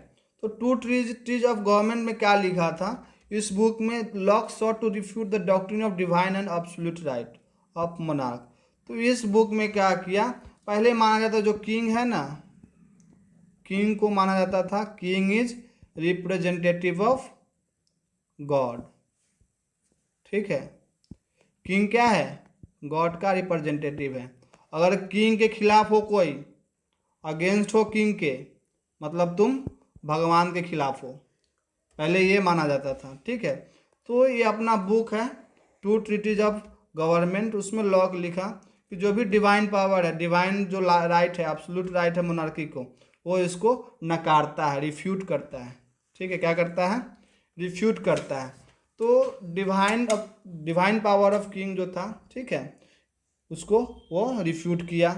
तो टू ट्रीटीज ऑफ गवर्नमेंट में क्या लिखा था इस बुक में? Locke sought to refute the doctrine of divine and absolute right of monarch. तो इस बुक में क्या किया, पहले माना जाता जो किंग है ना, किंग को माना जाता था king is representative of God, ठीक है। किंग क्या है? गॉड का रिप्रेजेंटेटिव है। अगर किंग के खिलाफ हो कोई, अगेंस्ट हो किंग के, मतलब तुम भगवान के खिलाफ हो, पहले ये माना जाता था, ठीक है। तो ये अपना बुक है टू ट्रीटीज ऑफ गवर्नमेंट, उसमें लॉक लिखा कि जो भी डिवाइन पावर है, डिवाइन जो राइट है, एब्सोल्यूट राइट है मोनार्की को, वो इसको नकारता है, रिफ्यूट करता है, ठीक है। क्या करता है? रिफ्यूट करता है। तो डिवाइन पावर ऑफ किंग जो था, ठीक है, उसको वो रिफ्यूट किया।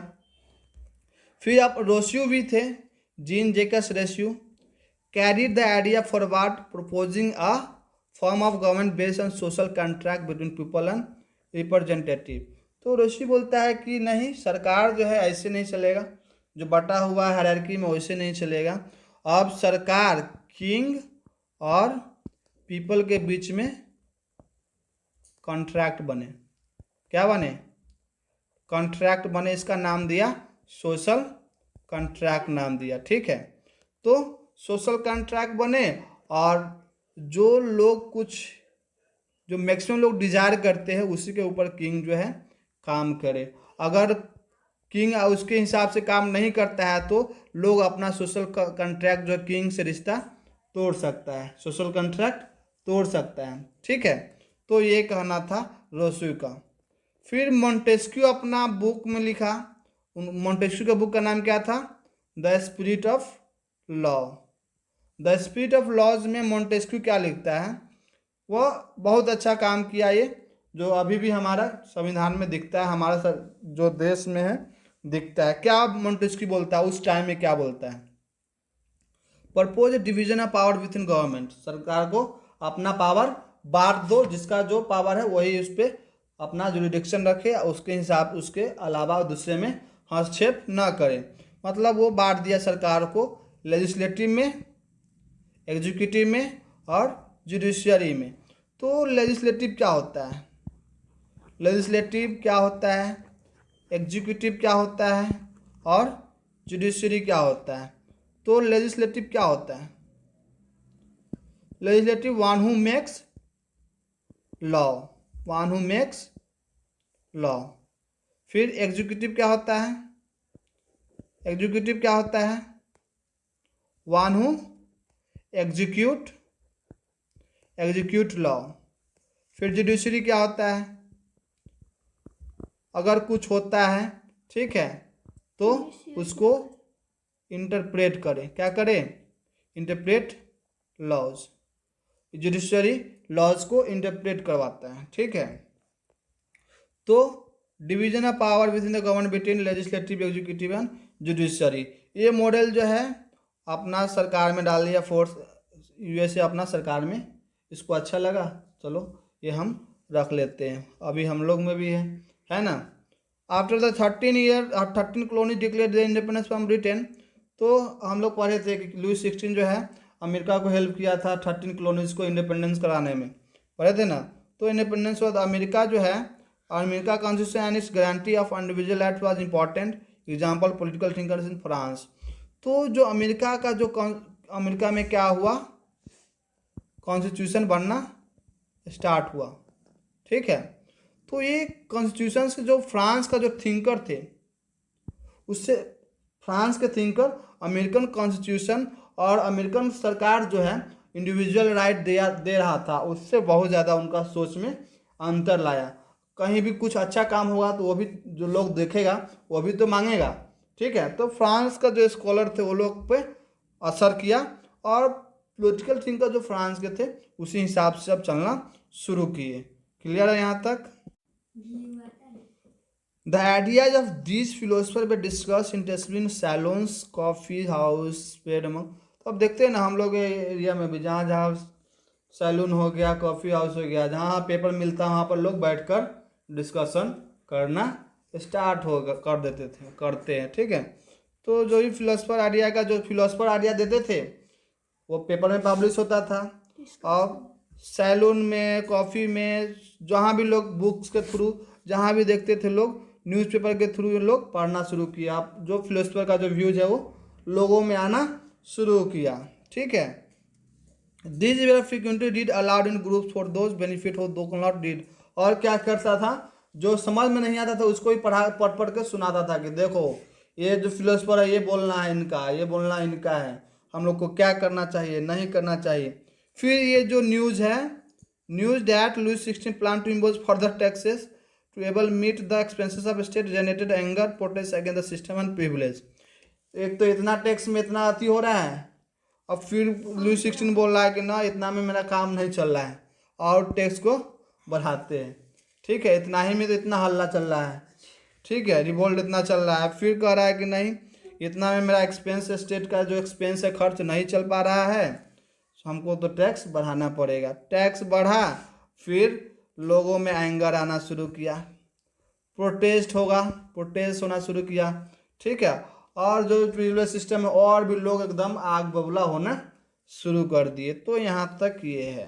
फिर आप रोस्यू भी थे, Jean Jacques Rousseau, carried the idea forward, proposing a form of government based on social contract between people and representative। तो ऋषि बोलता है कि नहीं, सरकार जो है ऐसे नहीं चलेगा, जो बटा हुआ है हायरार्की में वैसे नहीं चलेगा। अब सरकार किंग और पीपल के बीच में कॉन्ट्रैक्ट बने। क्या बने? कॉन्ट्रैक्ट बने। इसका नाम दिया सोशल कॉन्ट्रैक्ट नाम दिया, ठीक है। तो सोशल कॉन्ट्रैक्ट बने और जो लोग जो मैक्सिमम लोग डिजायर करते हैं उसी के ऊपर किंग जो है काम करे। अगर किंग उसके हिसाब से काम नहीं करता है तो लोग अपना सोशल कॉन्ट्रैक्ट जो किंग से रिश्ता तोड़ सकता है, सोशल कॉन्ट्रैक्ट तोड़ सकता है, ठीक है। तो ये कहना था रोस्यू का। फिर मोंटेस्क्यू अपना बुक में लिखा, मोंटेस्क्यू का बुक का नाम क्या था? The spirit of law. The spirit of laws में मोंटेस्क्यू क्या लिखता है? वह बहुत अच्छा काम किया, ये जो अभी भी हमारा संविधान में दिखता है, हमारा जो देश में है दिखता है। क्या मोंटेस्क्यू बोलता है उस टाइम में? क्या बोलता है? Propose division of power with in government. सरकार को अपना पावर बांट दो, जिसका जो पावर है वही उस पर अपना जुरिडिक्शन रखे, उसके हिसाब उसके अलावा दूसरे में हस्तक्षेप न करे। मतलब वो बांट दिया सरकार को लेजिस्लेटिव में, एग्जीक्यूटिव में और जुडिशियरी में। तो लेजिस्लेटिव क्या होता है, लेजिस्लेटिव क्या होता है, एग्जीक्यूटिव क्या होता है और जुडिशियरी क्या होता है? तो लेजिस्लेटिव क्या होता है? Legislative one who makes law, one who makes law. फिर एग्जीक्यूटिव क्या होता है? एग्जीक्यूटिव क्या होता है? One who execute law. फिर जुडिशरी क्या होता है? अगर कुछ होता है, ठीक है, तो उसको इंटरप्रेट करे। क्या करे? Interpret laws. जुडिशरी लॉज को इंटरप्रेट करवाता है, ठीक है। तो division of power within the government between legislative, executive and judiciary, ये मॉडल जो है अपना सरकार में डाल दिया, फोर्स यूएसए अपना सरकार में। इसको अच्छा लगा, चलो ये हम रख लेते हैं, अभी हम लोग में भी है ना। After the 13 colony declare the independence from Britain. तो हम लोग पढ़े थे कि लुई 16 जो है अमेरिका को हेल्प किया था 13 कॉलोनीज को इंडिपेंडेंस कराने में, पढ़े थे ना। तो इंडिपेंडेंस बाद अमेरिका जो है, America constitution and it's guarantee of individual right was important example political thinkers in France. तो जो अमेरिका का जो अमेरिका में क्या हुआ, कॉन्स्टिट्यूशन बनना स्टार्ट हुआ, ठीक है। तो ये कॉन्स्टिट्यूशन से जो फ्रांस का जो थिंकर थे, उससे फ्रांस के थिंकर अमेरिकन कॉन्स्टिट्यूशन और अमेरिकन सरकार जो है इंडिविजुअल राइट दे रहा था, उससे बहुत ज़्यादा उनका सोच में अंतर लाया। कहीं भी कुछ अच्छा काम होगा तो वो भी जो लोग देखेगा वो भी तो मांगेगा, ठीक है। तो फ्रांस का जो स्कॉलर थे वो लोग पे असर किया और पॉलिटिकल थिंकर जो फ्रांस के थे उसी हिसाब से अब चलना शुरू किए। क्लियर है यहाँ तक? The ideas of these philosopher way discuss intensively in saloons, coffee house, paid among. तो अब देखते हैं ना हम लोग एरिया में भी, जहाँ जहाँ सैलून हो गया, कॉफ़ी हाउस हो गया, जहाँ पेपर मिलता है वहाँ पर लोग बैठकर डिस्कशन करना स्टार्ट हो कर देते थे, करते हैं, ठीक है। तो जो भी फिलोसफर आइडिया का, जो फिलोसफर आइडिया देते थे वो पेपर में पब्लिश होता था, और सैलून में, कॉफ़ी में, जहाँ भी लोग बुक्स के थ्रू, जहाँ भी देखते थे लोग, न्यूज़पेपर के थ्रू लोग पढ़ना शुरू किया। जो फिलोसफर का जो व्यूज है वो लोगों में आना शुरू किया, ठीक है। This were frequently read aloud in groups for those benefit who do not read. और क्या करता था, जो समझ में नहीं आता था उसको ही पढ़ पढ़ के सुनाता था कि देखो ये जो फिलोसफर है ये बोलना है इनका, ये बोलना इनका है, हम लोग को क्या करना चाहिए, नहीं करना चाहिए। फिर ये जो न्यूज़ है, news that Louis 16 plan to impose further taxes to able meet the expenses of state generated anger protest against the system and privilege. एक तो इतना टैक्स में इतना अति हो रहा है, अब फिर लुई 16 बोल रहा है कि ना इतना में मेरा काम नहीं चल रहा है, और टैक्स को बढ़ाते हैं, ठीक है। इतना ही में तो इतना हल्ला चल रहा है, ठीक है, रिवोल्ट इतना चल रहा है। फिर कह रहा है कि नहीं इतना में मेरा एक्सपेंस, स्टेट का जो एक्सपेंस है, खर्च नहीं चल पा रहा है, हमको तो टैक्स बढ़ाना पड़ेगा। टैक्स बढ़ा, फिर लोगों में एंगर आना शुरू किया, प्रोटेस्ट होना शुरू किया, ठीक है। और जो प्रिविलेज सिस्टम है और भी लोग एकदम आग बबूला होना शुरू कर दिए। तो यहाँ तक ये है।